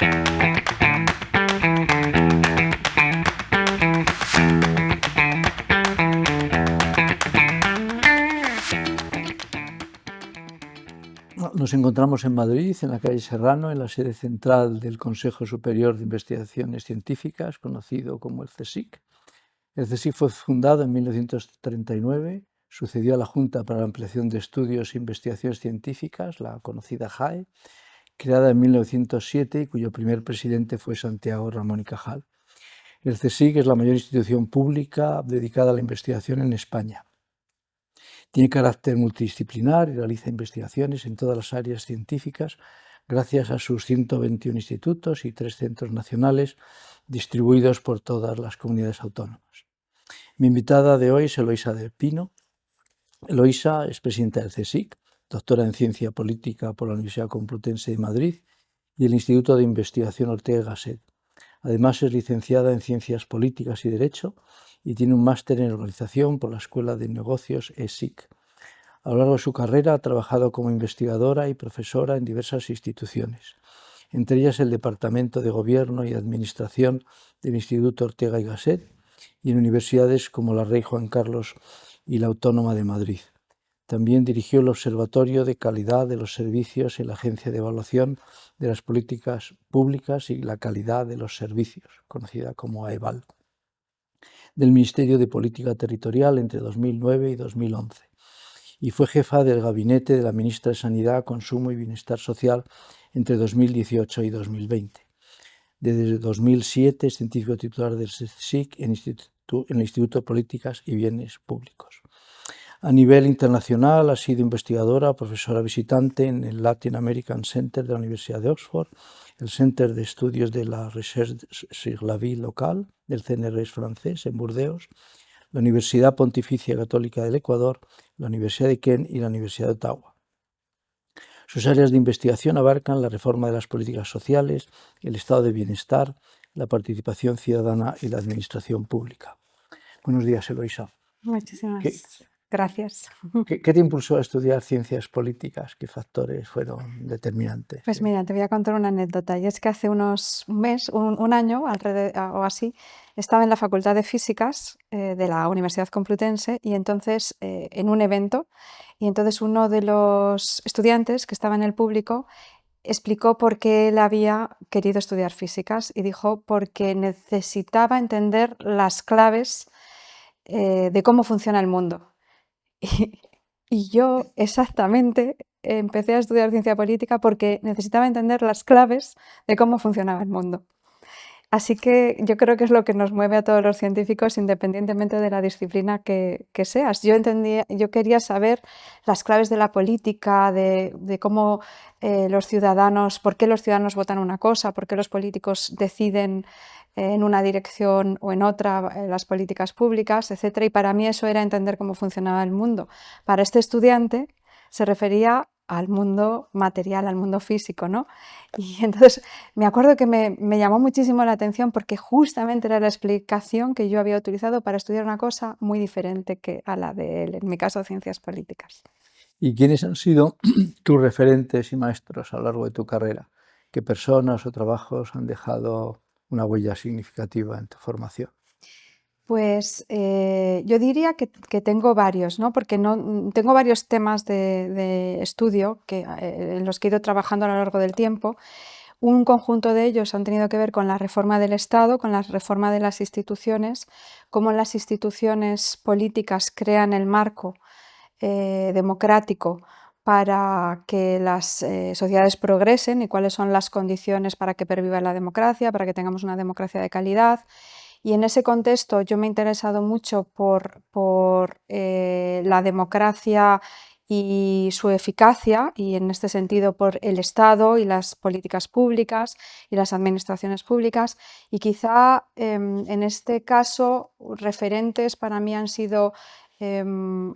Nos encontramos en Madrid, en la calle Serrano, en la sede central del Consejo Superior de Investigaciones Científicas, conocido como el CSIC. El CSIC fue fundado en 1939, sucedió a la Junta para la Ampliación de Estudios e Investigaciones Científicas, la conocida JAE, creada en 1907 y cuyo primer presidente fue Santiago Ramón y Cajal. El CSIC es la mayor institución pública dedicada a la investigación en España. Tiene carácter multidisciplinar y realiza investigaciones en todas las áreas científicas gracias a sus 121 institutos y 3 centros nacionales distribuidos por todas las comunidades autónomas. Mi invitada de hoy es Eloisa del Pino. Eloisa es presidenta del CSIC, doctora en Ciencia Política por la Universidad Complutense de Madrid y el Instituto de Investigación Ortega y Gasset. Además es licenciada en Ciencias Políticas y Derecho y tiene un máster en Organización por la Escuela de Negocios ESIC. A lo largo de su carrera ha trabajado como investigadora y profesora en diversas instituciones, entre ellas el Departamento de Gobierno y Administración del Instituto Ortega y Gasset y en universidades como la Rey Juan Carlos y la Autónoma de Madrid. También dirigió el Observatorio de Calidad de los Servicios en la Agencia de Evaluación de las Políticas Públicas y la Calidad de los Servicios, conocida como AEVAL, del Ministerio de Política Territorial entre 2009 y 2011. Y fue jefa del gabinete de la ministra de Sanidad, Consumo y Bienestar Social entre 2018 y 2020. Desde 2007 es científico titular del CSIC en el Instituto de Políticas y Bienes Públicos. A nivel internacional ha sido investigadora, profesora visitante en el Latin American Center de la Universidad de Oxford, el Centre de Estudios de la Recherche sur la Vie Locale del CNRS francés en Burdeos, la Universidad Pontificia Católica del Ecuador, la Universidad de Kent y la Universidad de Ottawa. Sus áreas de investigación abarcan la reforma de las políticas sociales, el estado de bienestar, la participación ciudadana y la administración pública. Buenos días, Eloisa. Muchísimas gracias. ¿Qué te impulsó a estudiar ciencias políticas? ¿Qué factores fueron determinantes? Pues mira, te voy a contar una anécdota. Y es que hace un año o así, estaba en la Facultad de Físicas de la Universidad Complutense y entonces en un evento, y entonces uno de los estudiantes que estaba en el público explicó por qué él había querido estudiar físicas y dijo porque necesitaba entender las claves de cómo funciona el mundo. Y yo exactamente empecé a estudiar ciencia política porque necesitaba entender las claves de cómo funcionaba el mundo. Así que yo creo que es lo que nos mueve a todos los científicos independientemente de la disciplina que seas. Yo quería saber las claves de la política, de cómo los ciudadanos, por qué los ciudadanos votan una cosa, por qué los políticos deciden en una dirección o en otra las políticas públicas, etc. Y para mí eso era entender cómo funcionaba el mundo. Para este estudiante se refería al mundo material, al mundo físico, ¿no? Y entonces me acuerdo que me llamó muchísimo la atención porque justamente era la explicación que yo había utilizado para estudiar una cosa muy diferente que a la de él, en mi caso, ciencias políticas. ¿Y quiénes han sido tus referentes y maestros a lo largo de tu carrera? ¿Qué personas o trabajos han dejado una huella significativa en tu formación? Pues yo diría que tengo varios, ¿no? Porque tengo varios temas de estudio en los que he ido trabajando a lo largo del tiempo. Un conjunto de ellos han tenido que ver con la reforma del Estado, con la reforma de las instituciones, cómo las instituciones políticas crean el marco democrático para que las sociedades progresen y cuáles son las condiciones para que perviva la democracia, para que tengamos una democracia de calidad. Y en ese contexto yo me he interesado mucho por la democracia y su eficacia, y en este sentido por el Estado y las políticas públicas y las administraciones públicas. Y quizá en este caso referentes para mí han sido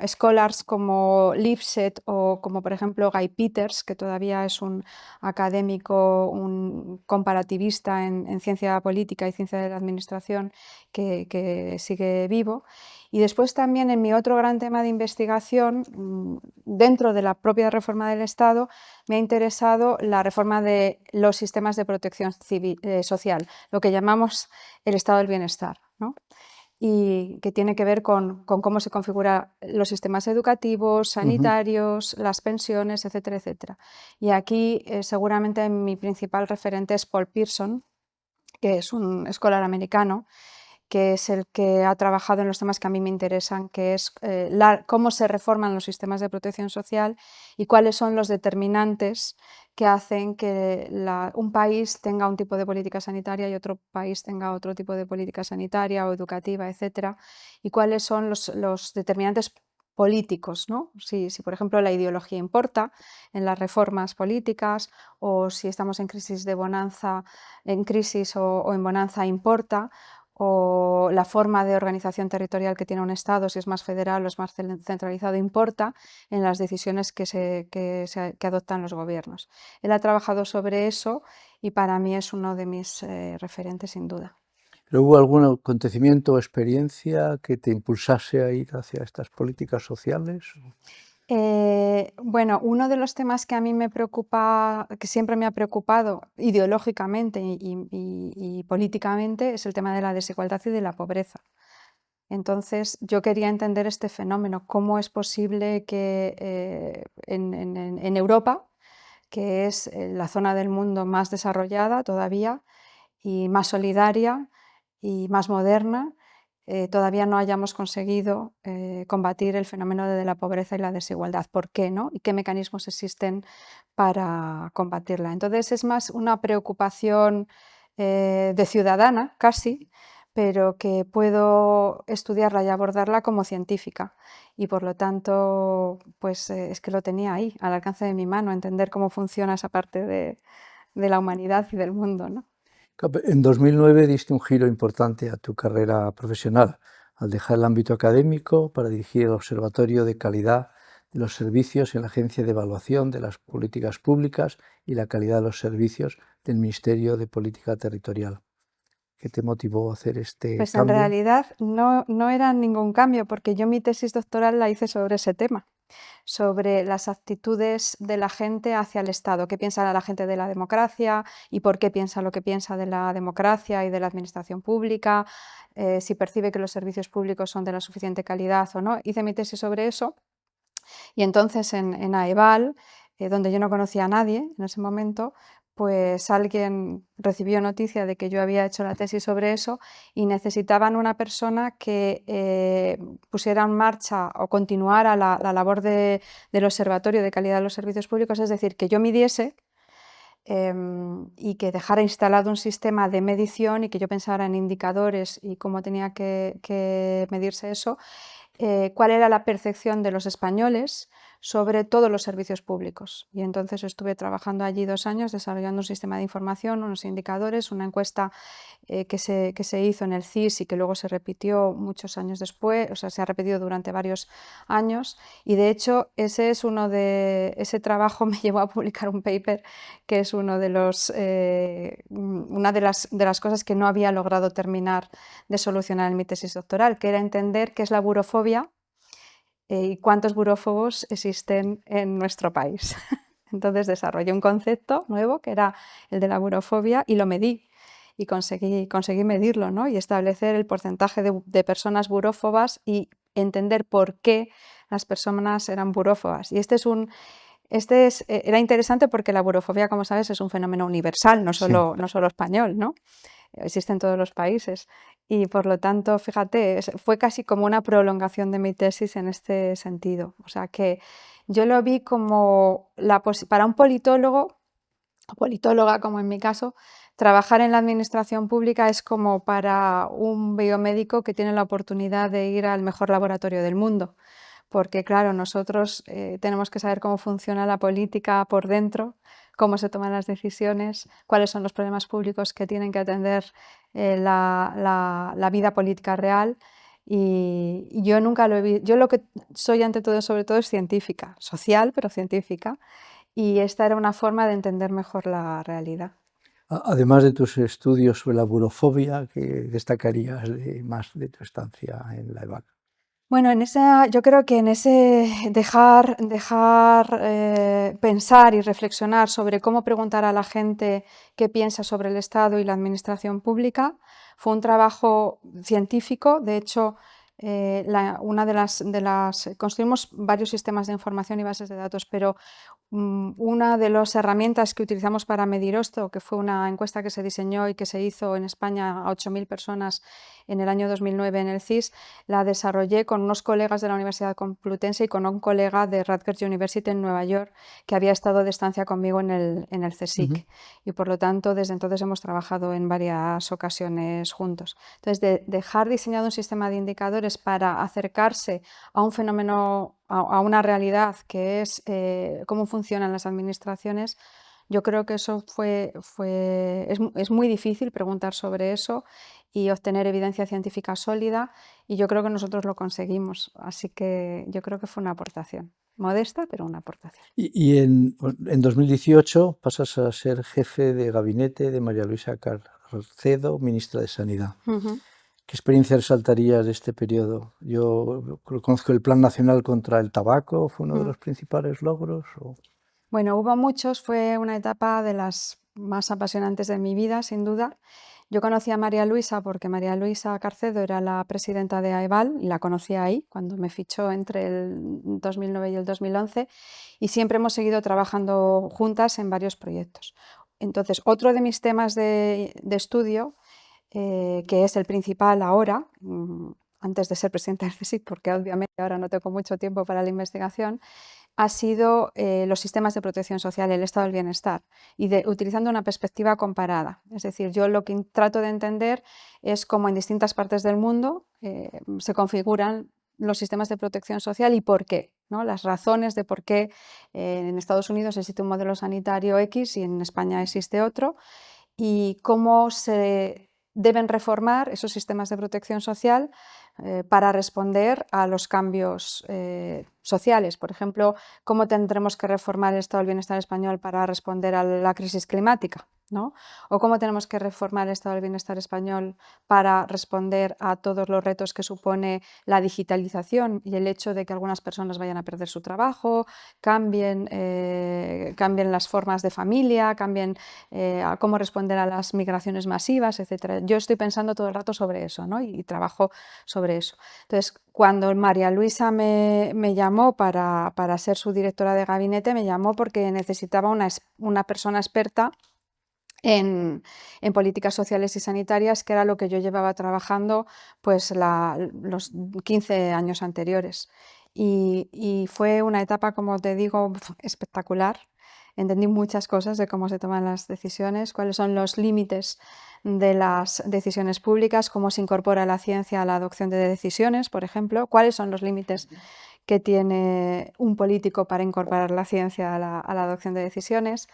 scholars como Lipset o como por ejemplo Guy Peters, que todavía es un académico, un comparativista en ciencia política y ciencia de la administración que sigue vivo. Y después también en mi otro gran tema de investigación, dentro de la propia reforma del Estado, me ha interesado la reforma de los sistemas de protección social, lo que llamamos el estado del bienestar, ¿no? Y que tiene que ver con cómo se configuran los sistemas educativos, sanitarios, las pensiones, etcétera, etcétera. Y aquí seguramente mi principal referente es Paul Pierson, que es un escolar americano, que es el que ha trabajado en los temas que a mí me interesan, que es cómo se reforman los sistemas de protección social y cuáles son los determinantes que hacen que un país tenga un tipo de política sanitaria y otro país tenga otro tipo de política sanitaria o educativa, etcétera, y cuáles son los determinantes políticos, ¿no? Si, por ejemplo, la ideología importa en las reformas políticas, o si estamos en crisis de bonanza, en crisis o en bonanza importa, o la forma de organización territorial que tiene un Estado, si es más federal o es más centralizado, importa en las decisiones que adoptan los gobiernos. Él ha trabajado sobre eso y para mí es uno de mis referentes, sin duda. ¿Pero hubo algún acontecimiento o experiencia que te impulsase a ir hacia estas políticas sociales? Bueno, uno de los temas que a mí me preocupa, que siempre me ha preocupado ideológicamente y políticamente, es el tema de la desigualdad y de la pobreza. Entonces, yo quería entender este fenómeno, cómo es posible que en Europa, que es la zona del mundo más desarrollada todavía y más solidaria y más moderna, todavía no hayamos conseguido combatir el fenómeno de la pobreza y la desigualdad. ¿Por qué, no? ¿Y qué mecanismos existen para combatirla? Entonces, es más una preocupación de ciudadana, casi, pero que puedo estudiarla y abordarla como científica. Y por lo tanto, pues es que lo tenía ahí, al alcance de mi mano, entender cómo funciona esa parte de la humanidad y del mundo, ¿no? En 2009 diste un giro importante a tu carrera profesional al dejar el ámbito académico para dirigir el Observatorio de Calidad de los Servicios en la Agencia de Evaluación de las Políticas Públicas y la Calidad de los Servicios del Ministerio de Política Territorial. ¿Qué te motivó a hacer este Pues en cambio? realidad no era ningún cambio, porque yo mi tesis doctoral la hice sobre ese tema, sobre las actitudes de la gente hacia el Estado, qué piensa la gente de la democracia y por qué piensa lo que piensa de la democracia y de la administración pública, si percibe que los servicios públicos son de la suficiente calidad o no. Hice mi tesis sobre eso y entonces en AEVAL, donde yo no conocía a nadie en ese momento, pues alguien recibió noticia de que yo había hecho la tesis sobre eso y necesitaban una persona que pusiera en marcha o continuara la labor del Observatorio de Calidad de los Servicios Públicos, es decir, que yo midiese y que dejara instalado un sistema de medición y que yo pensara en indicadores y cómo tenía que medirse eso, cuál era la percepción de los españoles sobre todos los servicios públicos. Y entonces estuve trabajando allí 2 años desarrollando un sistema de información, unos indicadores, una encuesta que se hizo en el CIS y que luego se repitió muchos años después, o sea, se ha repetido durante varios años. Y de hecho, ese trabajo me llevó a publicar un paper que es una de las cosas que no había logrado terminar de solucionar en mi tesis doctoral, que era entender qué es la burofobia y cuántos burófobos existen en nuestro país. Entonces desarrollé un concepto nuevo que era el de la burofobia y lo medí y conseguí medirlo, ¿no? Y establecer el porcentaje de personas burófobas y entender por qué las personas eran burófobas. Y era interesante porque la burofobia, como sabes, es un fenómeno universal, no solo español, ¿no? Existe en todos los países y por lo tanto, fíjate, fue casi como una prolongación de mi tesis en este sentido. O sea que yo lo vi como para un politólogo o politóloga, como en mi caso, trabajar en la administración pública es como para un biomédico que tiene la oportunidad de ir al mejor laboratorio del mundo. Porque claro, nosotros tenemos que saber cómo funciona la política por dentro, cómo se toman las decisiones, cuáles son los problemas públicos que tienen que atender la vida política real Y yo nunca lo he visto. Yo lo que soy ante todo, sobre todo, es científica, social, pero científica. Y esta era una forma de entender mejor la realidad. Además de tus estudios sobre la burofobia, ¿qué destacarías más de tu estancia en la EBAC? Bueno, yo creo que en ese dejar pensar y reflexionar sobre cómo preguntar a la gente qué piensa sobre el Estado y la administración pública fue un trabajo científico. De hecho, una de las construimos varios sistemas de información y bases de datos, pero una de las herramientas que utilizamos para medir esto, que fue una encuesta que se diseñó y que se hizo en España a 8.000 personas en el año 2009 en el CIS, la desarrollé con unos colegas de la Universidad Complutense y con un colega de Rutgers University en Nueva York que había estado de estancia conmigo en el CSIC. Y por lo tanto, desde entonces hemos trabajado en varias ocasiones juntos. Entonces, de dejar diseñado un sistema de indicadores para acercarse a un fenómeno, a una realidad que es cómo funcionan las administraciones, yo creo que eso es muy difícil preguntar sobre eso y obtener evidencia científica sólida, y yo creo que nosotros lo conseguimos. Así que yo creo que fue una aportación, modesta, pero una aportación. Y en 2018 pasas a ser jefe de gabinete de María Luisa Carcedo, ministra de Sanidad. ¿Qué experiencia resaltarías de este periodo? Yo conozco el Plan Nacional contra el Tabaco, ¿fue uno de los principales logros? Bueno, hubo muchos, fue una etapa de las más apasionantes de mi vida, sin duda. Yo conocí a María Luisa porque María Luisa Carcedo era la presidenta de AEVAL y la conocí ahí cuando me fichó entre el 2009 y el 2011, y siempre hemos seguido trabajando juntas en varios proyectos. Entonces, otro de mis temas de estudio, que es el principal ahora, antes de ser presidenta del CSIC, porque obviamente ahora no tengo mucho tiempo para la investigación, ha sido los sistemas de protección social, el estado del bienestar, y utilizando una perspectiva comparada. Es decir, yo lo que trato de entender es cómo en distintas partes del mundo se configuran los sistemas de protección social y por qué, ¿no? Las razones de por qué en Estados Unidos existe un modelo sanitario X y en España existe otro, y cómo se deben reformar esos sistemas de protección social para responder a los cambios sociales. Por ejemplo, cómo tendremos que reformar el estado del bienestar español para responder a la crisis climática, ¿no? O cómo tenemos que reformar el estado del bienestar español para responder a todos los retos que supone la digitalización y el hecho de que algunas personas vayan a perder su trabajo, cambien las formas de familia, cambien a cómo responder a las migraciones masivas, etc. Yo estoy pensando todo el rato sobre eso, ¿no? y trabajo sobre eso. Entonces, cuando María Luisa me llamó para ser su directora de gabinete, me llamó porque necesitaba una persona experta en políticas sociales y sanitarias, que era lo que yo llevaba trabajando pues los 15 años anteriores. Y fue una etapa, como te digo, espectacular. Entendí muchas cosas de cómo se toman las decisiones, cuáles son los límites de las decisiones públicas, cómo se incorpora la ciencia a la adopción de decisiones, por ejemplo, cuáles son los límites que tiene un político para incorporar la ciencia a la adopción de decisiones,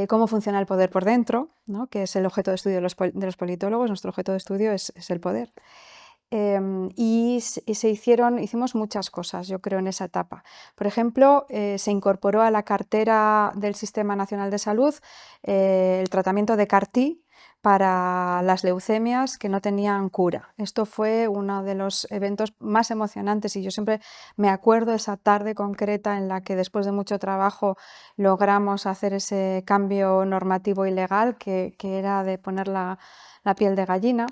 cómo funciona el poder por dentro, ¿no? Que es el objeto de estudio de los politólogos. Nuestro objeto de estudio es el poder. Hicimos muchas cosas, yo creo, en esa etapa. Por ejemplo, se incorporó a la cartera del Sistema Nacional de Salud el tratamiento de CAR-T para las leucemias que no tenían cura. Esto fue uno de los eventos más emocionantes y yo siempre me acuerdo esa tarde concreta en la que, después de mucho trabajo, logramos hacer ese cambio normativo y legal que era de poner la piel de gallina.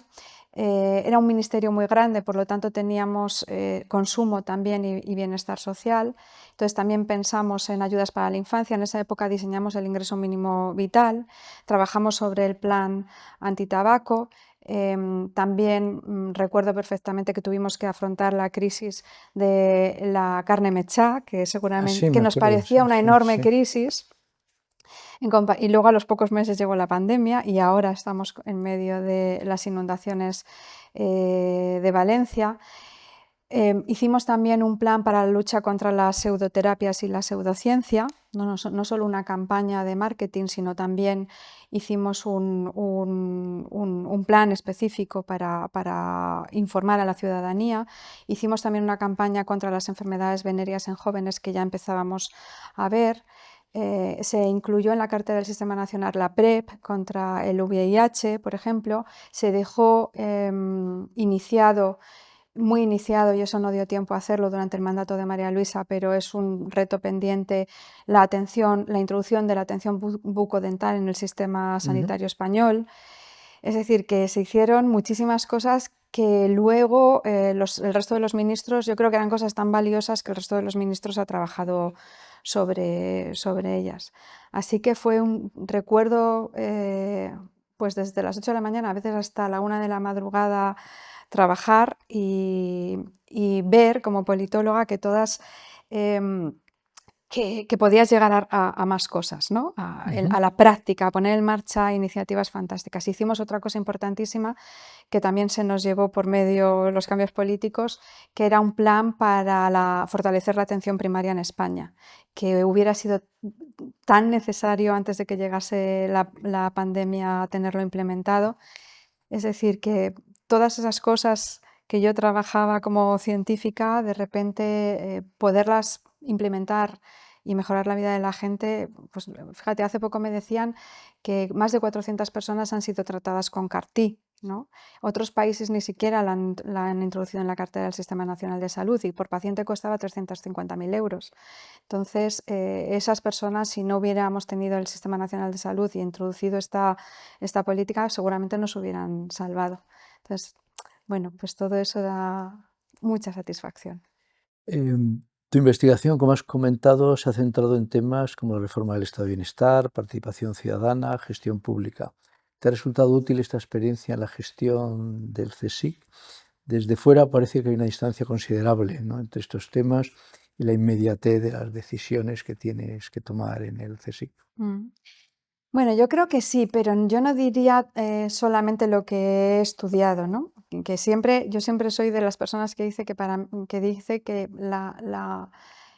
Era un ministerio muy grande, por lo tanto teníamos consumo también y bienestar social. Entonces también pensamos en ayudas para la infancia. En esa época diseñamos el ingreso mínimo vital, trabajamos sobre el plan antitabaco. También recuerdo perfectamente que tuvimos que afrontar la crisis de la carne mechá, que seguramente Sí, me nos acuerdo, parecía una enorme sí. crisis. Y luego a los pocos meses llegó la pandemia y ahora estamos en medio de las inundaciones de Valencia. Hicimos también un plan para la lucha contra las pseudoterapias y la pseudociencia, no solo una campaña de marketing, sino también hicimos un plan específico para informar a la ciudadanía. Hicimos también una campaña contra las enfermedades venéreas en jóvenes que ya empezábamos a ver. Se incluyó en la Carta del Sistema Nacional la PrEP contra el VIH, por ejemplo. Se dejó muy iniciado, y eso no dio tiempo a hacerlo durante el mandato de María Luisa, pero es un reto pendiente la introducción de la atención bucodental en el sistema sanitario español. Es decir, que se hicieron muchísimas cosas que luego el resto de los ministros, yo creo que eran cosas tan valiosas que el resto de los ministros ha trabajado sobre ellas. Así que fue un recuerdo, pues desde las 8 de la mañana, a veces hasta la 1 de la madrugada, trabajar y ver como politóloga que todas que podías llegar a más cosas, ¿no? A la práctica, a poner en marcha iniciativas fantásticas. Hicimos otra cosa importantísima que también se nos llevó por medio de los cambios políticos, que era un plan para fortalecer la atención primaria en España, que hubiera sido tan necesario antes de que llegase la pandemia tenerlo implementado. Es decir, que todas esas cosas que yo trabajaba como científica, de repente poderlas implementar y mejorar la vida de la gente, pues fíjate, hace poco me decían que más de 400 personas han sido tratadas con CAR-T, ¿no? Otros países ni siquiera la han introducido en la cartera del Sistema Nacional de Salud y por paciente costaba 350.000 euros. Entonces, esas personas, si no hubiéramos tenido el Sistema Nacional de Salud y introducido esta política, seguramente nos hubieran salvado. Entonces, bueno, pues todo eso da mucha satisfacción. Tu investigación, como has comentado, se ha centrado en temas como la reforma del estado de bienestar, participación ciudadana, gestión pública. ¿Te ha resultado útil esta experiencia en la gestión del CSIC? Desde fuera parece que hay una distancia considerable, ¿no?, entre estos temas y la inmediatez de las decisiones que tienes que tomar en el CSIC. Bueno, yo creo que sí, pero yo no diría solamente lo que he estudiado, ¿no? Que yo siempre soy de las personas que dice que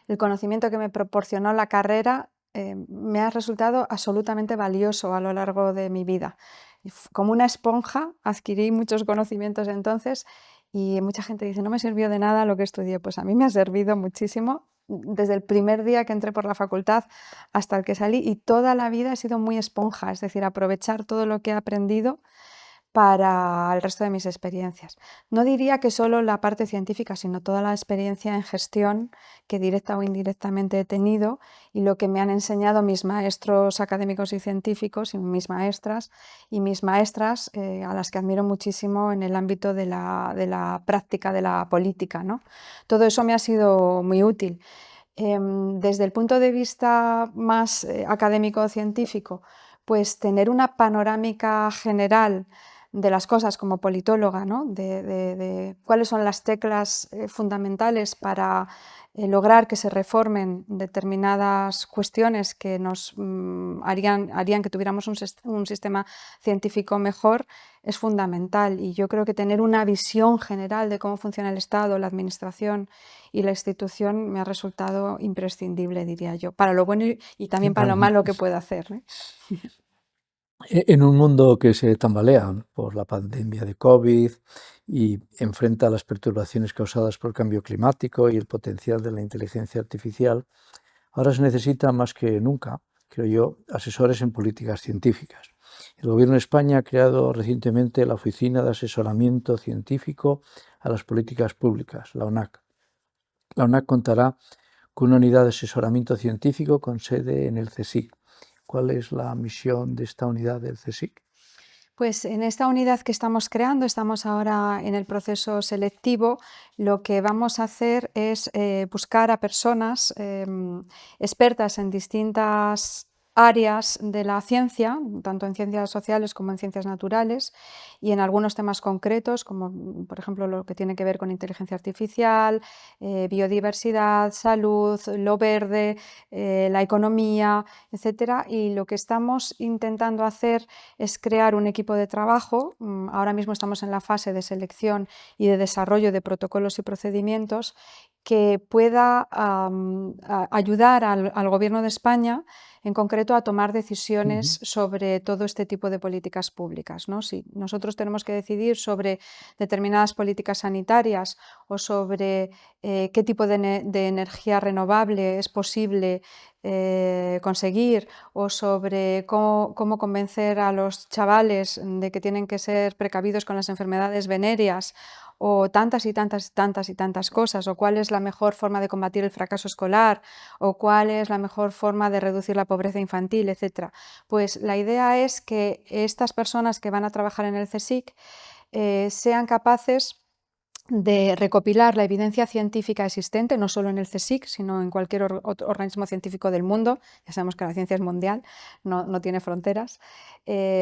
el conocimiento que me proporcionó la carrera me ha resultado absolutamente valioso a lo largo de mi vida. Como una esponja adquirí muchos conocimientos entonces y mucha gente dice, no me sirvió de nada lo que estudié. Pues a mí me ha servido muchísimo desde el primer día que entré por la facultad hasta el que salí, y toda la vida he sido muy esponja, es decir, aprovechar todo lo que he aprendido para el resto de mis experiencias. No diría que solo la parte científica, sino toda la experiencia en gestión que directa o indirectamente he tenido y lo que me han enseñado mis maestros académicos y científicos y mis maestras a las que admiro muchísimo en el ámbito de la práctica de la política, ¿no? Todo eso me ha sido muy útil. Desde el punto de vista más académico-científico, pues tener una panorámica general de las cosas como politóloga, ¿no? de cuáles son las teclas fundamentales para lograr que se reformen determinadas cuestiones que nos harían que tuviéramos un sistema científico mejor, es fundamental. Y yo creo que tener una visión general de cómo funciona el Estado, la administración y la institución me ha resultado imprescindible, diría yo, para lo bueno y también para lo malo que pueda hacer, ¿eh? En un mundo que se tambalea por la pandemia de COVID y enfrenta las perturbaciones causadas por el cambio climático y el potencial de la inteligencia artificial, ahora se necesita más que nunca, creo yo, asesores en políticas científicas. El Gobierno de España ha creado recientemente la Oficina de Asesoramiento Científico a las Políticas Públicas, la ONAC. La ONAC contará con una unidad de asesoramiento científico con sede en el CSIC. ¿Cuál es la misión de esta unidad del CSIC? Pues en esta unidad que estamos creando, estamos ahora en el proceso selectivo. Lo que vamos a hacer es buscar a personas expertas en distintas áreas de la ciencia, tanto en ciencias sociales como en ciencias naturales, y en algunos temas concretos, como por ejemplo lo que tiene que ver con inteligencia artificial, biodiversidad, salud, lo verde, la economía, etcétera. Y lo que estamos intentando hacer es crear un equipo de trabajo. Ahora mismo estamos en la fase de selección y de desarrollo de protocolos y procedimientos que pueda ayudar al Gobierno de España, en concreto, a tomar decisiones sobre todo este tipo de políticas públicas, ¿no? Si nosotros tenemos que decidir sobre determinadas políticas sanitarias o sobre qué tipo de energía renovable es posible conseguir, o sobre cómo convencer a los chavales de que tienen que ser precavidos con las enfermedades venéreas, o tantas y tantas cosas, o cuál es la mejor forma de combatir el fracaso escolar, o cuál es la mejor forma de reducir la pobreza infantil, etc. Pues la idea es que estas personas que van a trabajar en el CSIC sean capaces de recopilar la evidencia científica existente, no solo en el CSIC, sino en cualquier otro organismo científico del mundo. Ya sabemos que la ciencia es mundial, no tiene fronteras,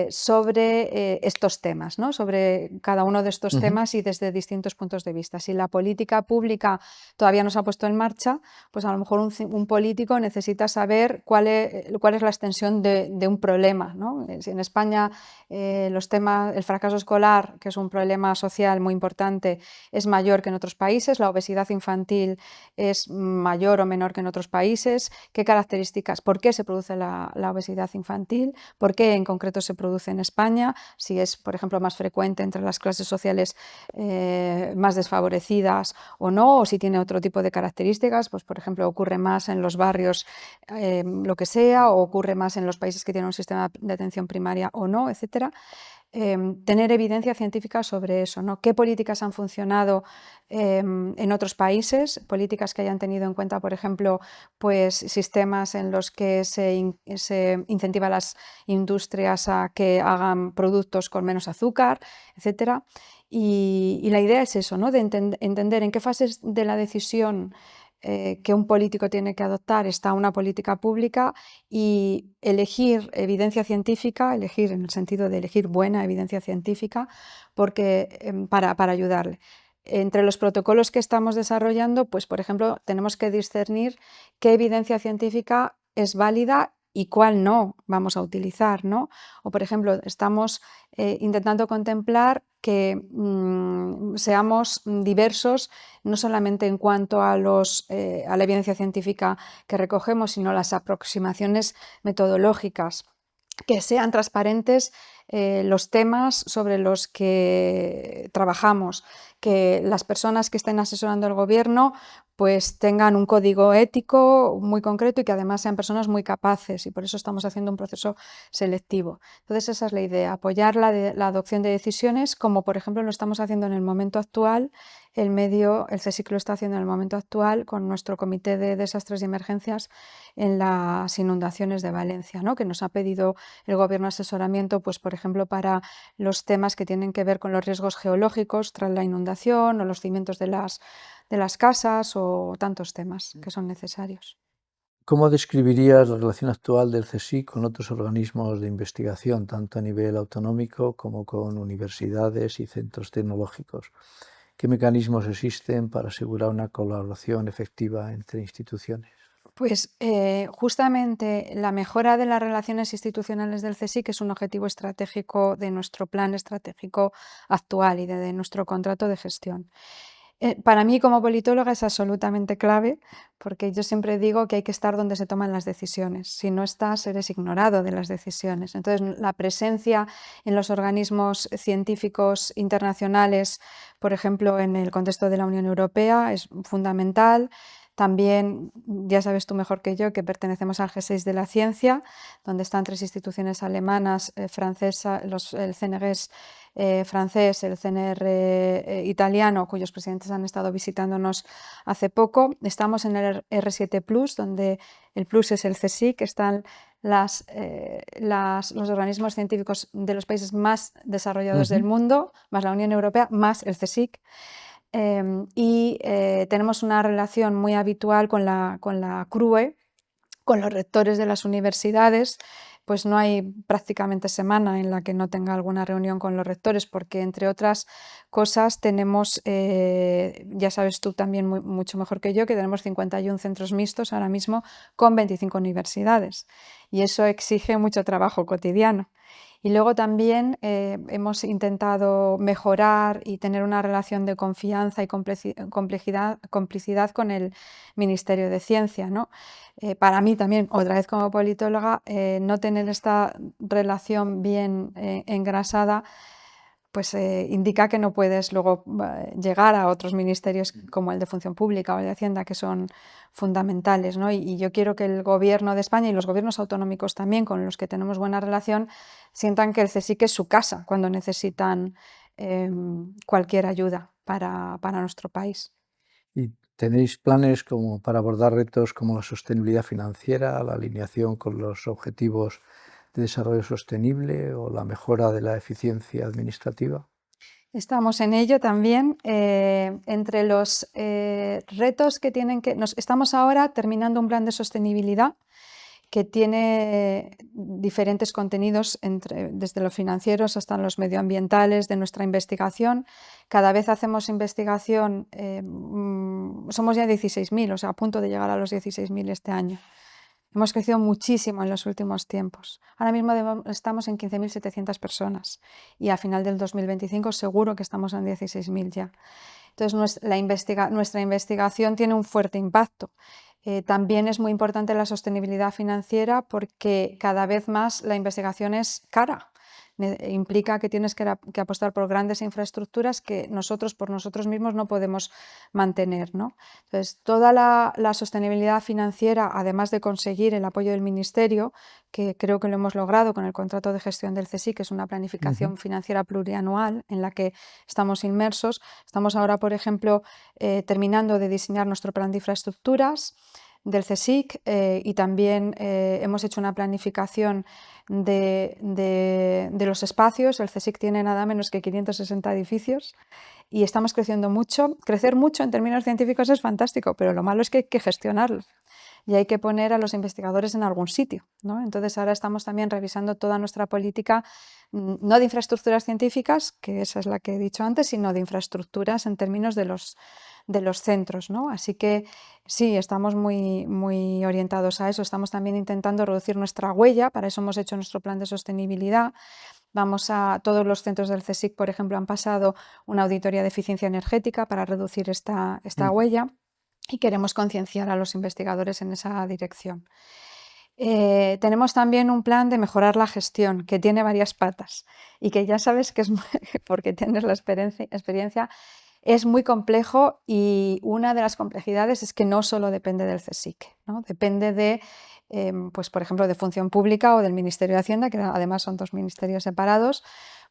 sobre estos temas, ¿no? Sobre cada uno de estos temas y desde distintos puntos de vista. Si la política pública todavía no se ha puesto en marcha, pues a lo mejor un político necesita saber cuál es la extensión de un problema, ¿no? Si en España el fracaso escolar, que es un problema social muy importante, es mayor que en otros países, la obesidad infantil es mayor o menor que en otros países, qué características, por qué se produce la obesidad infantil, por qué en concreto se produce en España, si es, por ejemplo, más frecuente entre las clases sociales más desfavorecidas o no, o si tiene otro tipo de características, pues por ejemplo ocurre más en los barrios, lo que sea, o ocurre más en los países que tienen un sistema de atención primaria o no, etcétera. Tener evidencia científica sobre eso, ¿no? ¿Qué políticas han funcionado en otros países? Políticas que hayan tenido en cuenta, por ejemplo, pues sistemas en los que se incentiva a las industrias a que hagan productos con menos azúcar, etcétera. Y la idea es eso, ¿no? De entender en qué fases de la decisión que un político tiene que adoptar está una política pública, y elegir evidencia científica, elegir en el sentido de elegir buena evidencia científica, porque, para ayudarle. Entre los protocolos que estamos desarrollando, pues por ejemplo, tenemos que discernir qué evidencia científica es válida y cuál no vamos a utilizar, ¿no? O por ejemplo, estamos intentando contemplar que seamos diversos, no solamente en cuanto a la evidencia científica que recogemos, sino las aproximaciones metodológicas, que sean transparentes los temas sobre los que trabajamos, que las personas que estén asesorando al gobierno pues tengan un código ético muy concreto y que además sean personas muy capaces, y por eso estamos haciendo un proceso selectivo. Entonces esa es la idea, apoyar la adopción de decisiones, como por ejemplo lo estamos haciendo en el momento actual. El CSIC lo está haciendo en el momento actual con nuestro Comité de Desastres y Emergencias en las inundaciones de Valencia, ¿no? Que nos ha pedido el Gobierno asesoramiento, pues por ejemplo, para los temas que tienen que ver con los riesgos geológicos tras la inundación, o los cimientos de las casas, o tantos temas que son necesarios. ¿Cómo describirías la relación actual del CSIC con otros organismos de investigación, tanto a nivel autonómico como con universidades y centros tecnológicos? ¿Qué mecanismos existen para asegurar una colaboración efectiva entre instituciones? Pues justamente la mejora de las relaciones institucionales del CSIC es un objetivo estratégico de nuestro plan estratégico actual y de nuestro contrato de gestión. Para mí, como politóloga, es absolutamente clave, porque yo siempre digo que hay que estar donde se toman las decisiones. Si no estás, eres ignorado de las decisiones. Entonces, la presencia en los organismos científicos internacionales, por ejemplo, en el contexto de la Unión Europea, es fundamental. También, ya sabes tú mejor que yo, que pertenecemos al G6 de la ciencia, donde están 3 instituciones alemanas, francesa, el CNRS francés, el CNR italiano, cuyos presidentes han estado visitándonos hace poco. Estamos en el R7 Plus, donde el Plus es el CSIC, están los organismos científicos de los países más desarrollados del mundo, más la Unión Europea, más el CSIC. Tenemos una relación muy habitual con la CRUE, Con los rectores de las universidades, pues no hay prácticamente semana en la que no tenga alguna reunión con los rectores, porque entre otras cosas tenemos, ya sabes tú también mucho mejor que yo, que tenemos 51 centros mixtos ahora mismo con 25 universidades, y eso exige mucho trabajo cotidiano. Y luego también hemos intentado mejorar y tener una relación de confianza y complicidad con el Ministerio de Ciencia, ¿no? Para mí también, otra vez como politóloga, no tener esta relación bien engrasada, pues indica que no puedes luego llegar a otros ministerios como el de Función Pública o el de Hacienda, que son fundamentales, ¿no? Y yo quiero que el Gobierno de España y los gobiernos autonómicos también, con los que tenemos buena relación, sientan que el CSIC es su casa cuando necesitan cualquier ayuda para nuestro país. ¿Y tenéis planes como para abordar retos como la sostenibilidad financiera, la alineación con los objetivos de desarrollo sostenible o la mejora de la eficiencia administrativa? Estamos en ello también. Entre los retos que estamos ahora terminando un plan de sostenibilidad que tiene diferentes contenidos, desde los financieros hasta los medioambientales, de nuestra investigación. Cada vez hacemos investigación, somos ya 16.000, o sea, a punto de llegar a los 16.000 este año. Hemos crecido muchísimo en los últimos tiempos. Ahora mismo estamos en 15.700 personas y a final del 2025 seguro que estamos en 16.000 ya. Entonces, nuestra investigación tiene un fuerte impacto. También es muy importante la sostenibilidad financiera porque cada vez más la investigación es cara. Implica que tienes que apostar por grandes infraestructuras que nosotros por nosotros mismos no podemos mantener, ¿no? Entonces, toda la sostenibilidad financiera, además de conseguir el apoyo del Ministerio, que creo que lo hemos logrado con el contrato de gestión del CSIC, que es una planificación financiera plurianual en la que estamos inmersos. Estamos ahora, por ejemplo, terminando de diseñar nuestro plan de infraestructuras del CSIC y también hemos hecho una planificación de los espacios. El CSIC tiene nada menos que 560 edificios y estamos creciendo mucho. Crecer mucho en términos científicos es fantástico, pero lo malo es que hay que gestionarlo y hay que poner a los investigadores en algún sitio, ¿no? Entonces ahora estamos también revisando toda nuestra política, no de infraestructuras científicas, que esa es la que he dicho antes, sino de infraestructuras en términos de los centros, ¿no? Así que sí, estamos muy, muy orientados a eso. Estamos también intentando reducir nuestra huella, para eso hemos hecho nuestro plan de sostenibilidad. Todos los centros del CSIC, por ejemplo, han pasado una auditoría de eficiencia energética para reducir esta huella y queremos concienciar a los investigadores en esa dirección. Tenemos también un plan de mejorar la gestión, que tiene varias patas y que ya sabes que es porque tienes la experiencia, es muy complejo y una de las complejidades es que no solo depende del CSIC, ¿no? Depende de, pues, por ejemplo, de Función Pública o del Ministerio de Hacienda, que además son dos ministerios separados,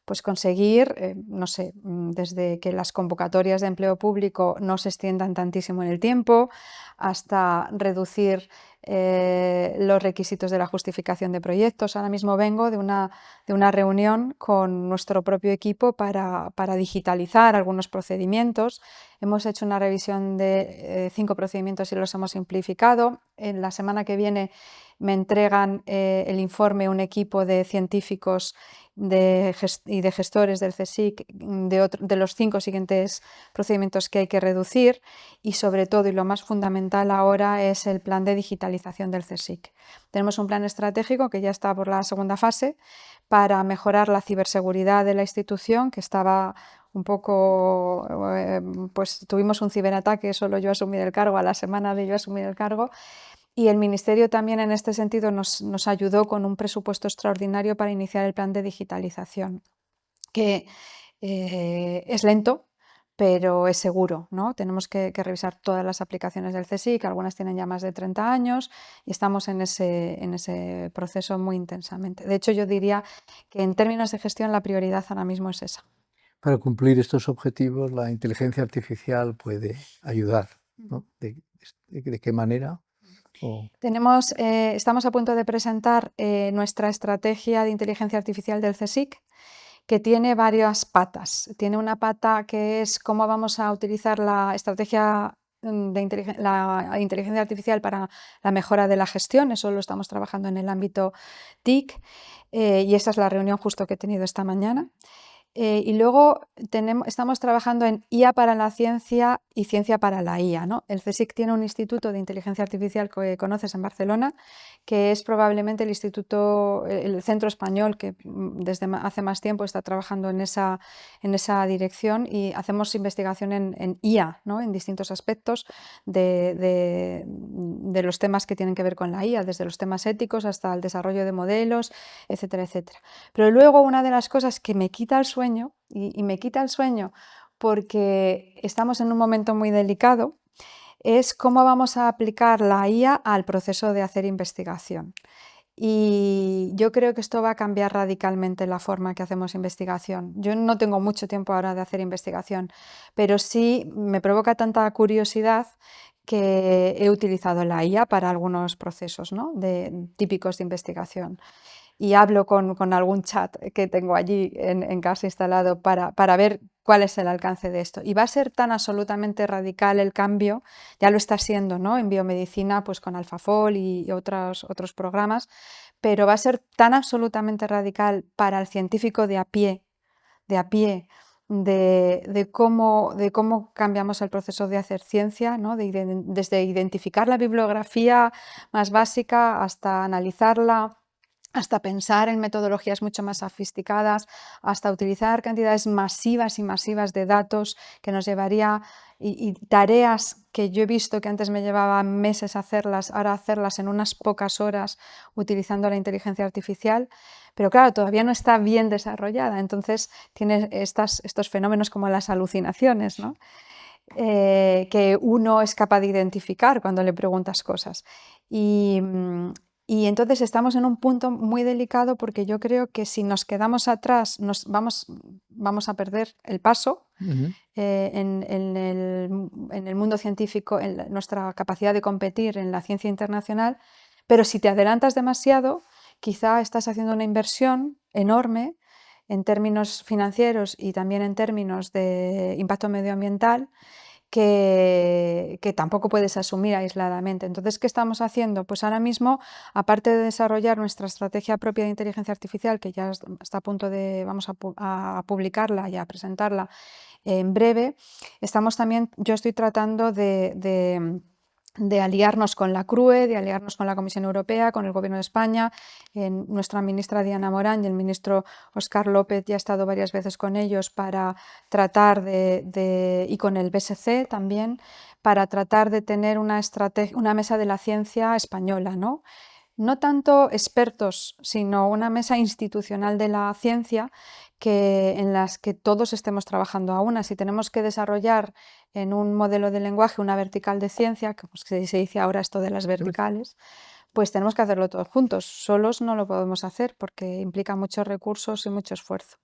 pues conseguir, no sé, desde que las convocatorias de empleo público no se extiendan tantísimo en el tiempo, hasta reducir los requisitos de la justificación de proyectos. Ahora mismo vengo de una reunión con nuestro propio equipo para digitalizar algunos procedimientos. Hemos hecho una revisión de 5 procedimientos y los hemos simplificado. En la semana que viene me entregan el informe un equipo de científicos y de gestores del CSIC de los 5 siguientes procedimientos que hay que reducir y sobre todo, y lo más fundamental ahora, es el plan de digitalización del CSIC. Tenemos un plan estratégico que ya está por la segunda fase para mejorar la ciberseguridad de la institución, que estaba un poco, pues tuvimos un ciberataque, solo yo asumí el cargo, a la semana de yo asumir el cargo. Y el Ministerio también en este sentido nos ayudó con un presupuesto extraordinario para iniciar el plan de digitalización, que es lento, pero es seguro, ¿no? Tenemos que revisar todas las aplicaciones del CSIC, algunas tienen ya más de 30 años y estamos en ese proceso muy intensamente. De hecho, yo diría que en términos de gestión la prioridad ahora mismo es esa. Para cumplir estos objetivos, la inteligencia artificial puede ayudar, ¿no? ¿De qué manera? Estamos a punto de presentar nuestra estrategia de inteligencia artificial del CSIC, que tiene varias patas. Tiene una pata que es cómo vamos a utilizar la estrategia la inteligencia artificial para la mejora de la gestión, eso lo estamos trabajando en el ámbito TIC, y esa es la reunión justo que he tenido esta mañana. Y luego estamos trabajando en IA para la ciencia y ciencia para la IA, ¿no? El CSIC tiene un instituto de inteligencia artificial que conoces en Barcelona, que es probablemente el centro español que desde hace más tiempo está trabajando en esa dirección, y hacemos investigación en IA, ¿no? En distintos aspectos de los temas que tienen que ver con la IA, desde los temas éticos hasta el desarrollo de modelos, etcétera, etcétera. Pero luego una de las cosas que me quita el sueño, y me quita el sueño porque estamos en un momento muy delicado, es cómo vamos a aplicar la IA al proceso de hacer investigación. Y yo creo que esto va a cambiar radicalmente la forma que hacemos investigación. Yo no tengo mucho tiempo ahora de hacer investigación, pero sí me provoca tanta curiosidad que he utilizado la IA para algunos procesos, ¿no? Típicos de investigación. Y hablo con algún chat que tengo allí en casa instalado para ver cuál es el alcance de esto. Y va a ser tan absolutamente radical el cambio, ya lo está siendo, ¿no? En biomedicina, pues con AlphaFold y otros programas, pero va a ser tan absolutamente radical para el científico de a pie, de cómo cambiamos el proceso de hacer ciencia, ¿no? Desde identificar la bibliografía más básica hasta analizarla, hasta pensar en metodologías mucho más sofisticadas, hasta utilizar cantidades masivas y masivas de datos que nos llevaría, y tareas que yo he visto que antes me llevaban meses hacerlas, ahora hacerlas en unas pocas horas utilizando la inteligencia artificial. Pero claro, todavía no está bien desarrollada, entonces tiene estos fenómenos como las alucinaciones, ¿no? Que uno es capaz de identificar cuando le preguntas cosas. Y entonces estamos en un punto muy delicado, porque yo creo que si nos quedamos atrás vamos a perder el paso en el mundo científico, en nuestra capacidad de competir en la ciencia internacional, pero si te adelantas demasiado, quizá estás haciendo una inversión enorme en términos financieros y también en términos de impacto medioambiental, que tampoco puedes asumir aisladamente. Entonces, ¿qué estamos haciendo? Pues ahora mismo, aparte de desarrollar nuestra estrategia propia de inteligencia artificial, que ya está a punto de, vamos a publicarla y a presentarla en breve, yo estoy tratando de aliarnos con la CRUE, de aliarnos con la Comisión Europea, con el Gobierno de España. Nuestra ministra Diana Morán y el ministro Óscar López ya he estado varias veces con ellos para tratar y con el BSC también, para tratar de tener una mesa de la ciencia española, ¿no? No tanto expertos, sino una mesa institucional de la ciencia en las que todos estemos trabajando a una. Si tenemos que desarrollar en un modelo de lenguaje una vertical de ciencia, como se dice ahora esto de las verticales, pues tenemos que hacerlo todos juntos. Solos no lo podemos hacer porque implica muchos recursos y mucho esfuerzo.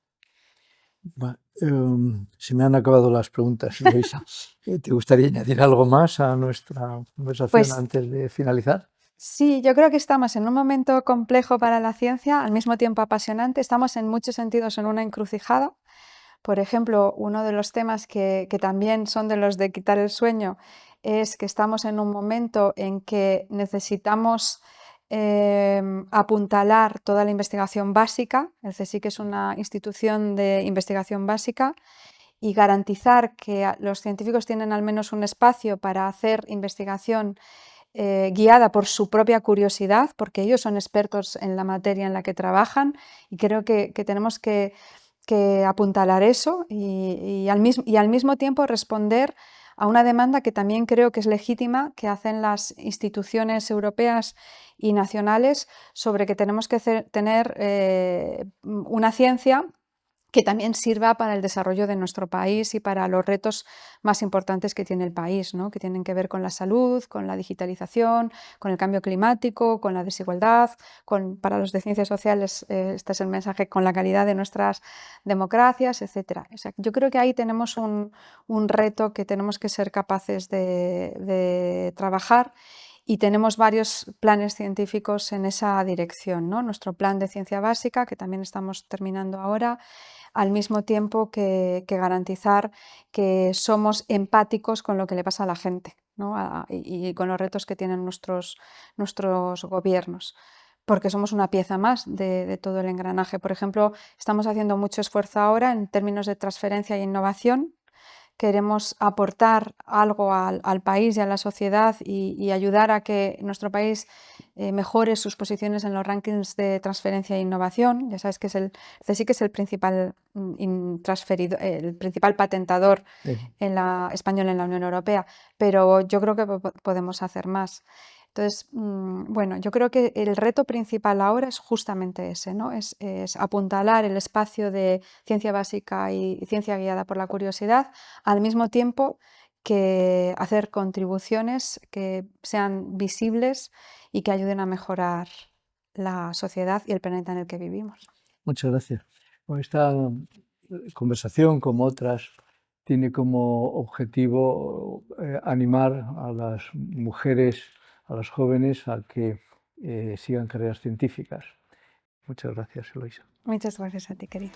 Se me han acabado las preguntas, Luisa. ¿Te gustaría añadir algo más a nuestra conversación antes de finalizar? Sí, yo creo que estamos en un momento complejo para la ciencia, al mismo tiempo apasionante. Estamos en muchos sentidos en una encrucijada. Por ejemplo, uno de los temas que también son de los de quitar el sueño es que estamos en un momento en que necesitamos apuntalar toda la investigación básica. El CSIC es una institución de investigación básica, y garantizar que los científicos tienen al menos un espacio para hacer investigación guiada por su propia curiosidad, porque ellos son expertos en la materia en la que trabajan, y creo que tenemos que apuntalar eso y al mismo tiempo responder a una demanda que también creo que es legítima, que hacen las instituciones europeas y nacionales, sobre que tenemos que tener una ciencia que también sirva para el desarrollo de nuestro país y para los retos más importantes que tiene el país, ¿no? Que tienen que ver con la salud, con la digitalización, con el cambio climático, con la desigualdad, para los de ciencias sociales, este es el mensaje, con la calidad de nuestras democracias, etc. O sea, yo creo que ahí tenemos un reto que tenemos que ser capaces de trabajar, y tenemos varios planes científicos en esa dirección, ¿no? Nuestro plan de ciencia básica, que también estamos terminando ahora, al mismo tiempo que garantizar que somos empáticos con lo que le pasa a la gente. ¿no? Y con los retos que tienen nuestros gobiernos, porque somos una pieza más de todo el engranaje. Por ejemplo, estamos haciendo mucho esfuerzo ahora en términos de transferencia e innovación. Queremos aportar algo al país y a la sociedad y ayudar a que nuestro país mejore sus posiciones en los rankings de transferencia e innovación. Ya sabes que el CSIC es el principal el principal patentador español en la Unión Europea, pero yo creo que podemos hacer más. Entonces, bueno, yo creo que el reto principal ahora es justamente ese, ¿no? Es apuntalar el espacio de ciencia básica y ciencia guiada por la curiosidad, al mismo tiempo que hacer contribuciones que sean visibles y que ayuden a mejorar la sociedad y el planeta en el que vivimos. Muchas gracias. Esta conversación, como otras, tiene como objetivo animar a las mujeres, a las jóvenes, a que sigan carreras científicas. Muchas gracias, Eloisa. Muchas gracias a ti, querido.